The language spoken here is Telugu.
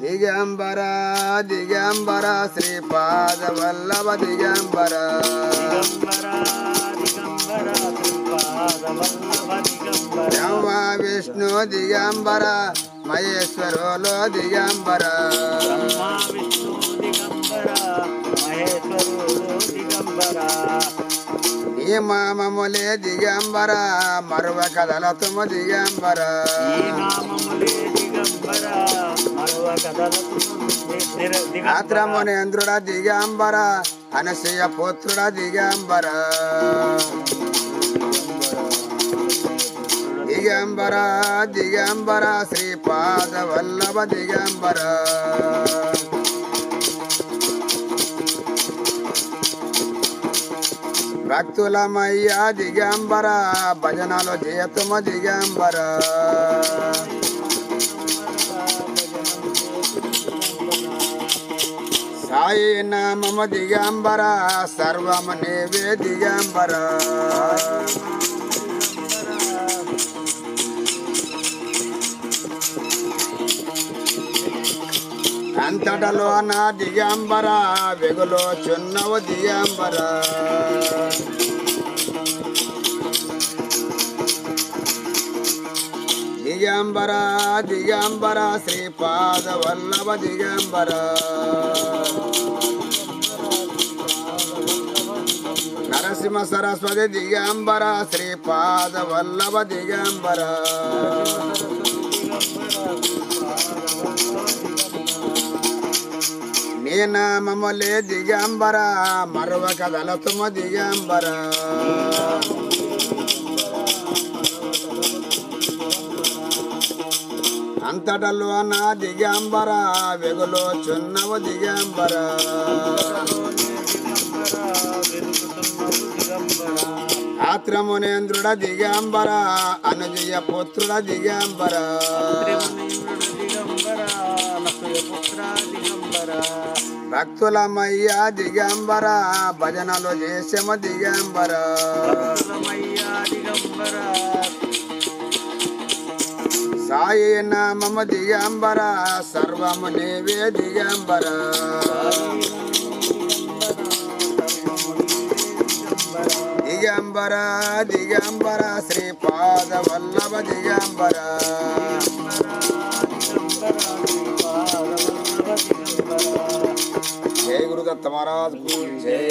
దిగంబర దిగంబర శ్రీపాద వల్లభ దిగంబర బ్రహ్మ విష్ణు దిగంబర మహేశ్వరులో దిగంబర నీ మామములే దిగంబర మరువ కథల తుమ దిగంబర ఆత్రమునేంద్రుడ దిగంబర అనసూయ పుత్రుడ దిగంబర దిగంబర దిగంబర శ్రీపాద వల్లభ దిగంబర భక్తులమయ్య దిగంబర భజనలో జయతుమ దిగంబర సాయి నామమ దిగంబర సర్వమ నీవే దిగంబర అంతటలో నా దిగంబర వెగులో చున్నవు దిగంబర దిగంబర దిగంబర శ్రీపాద వల్లభ దిగంబర నరసింహ సరస్వతి దిగంబర శ్రీపాద వల్లభ దిగంబర నీ నామములే దిగంబర మరువ కథల తుమ దిగంబర అంతటలో నా దిగంబర వెగులో చున్నవు దిగంబర ఆత్రమునేంద్రుడ దిగంబర అనుజయ పుత్రుడ దిగంబర భక్తులమయ్య దిగంబర భజనలు చేసమ దిగంబర సాయి నామమ దిగంబర సర్వము నీవే దిగంబర దిగంబర దిగంబర శ్రీపాద వల్లభ దిగంబర జై గురుదత్త మహారాజ్ జై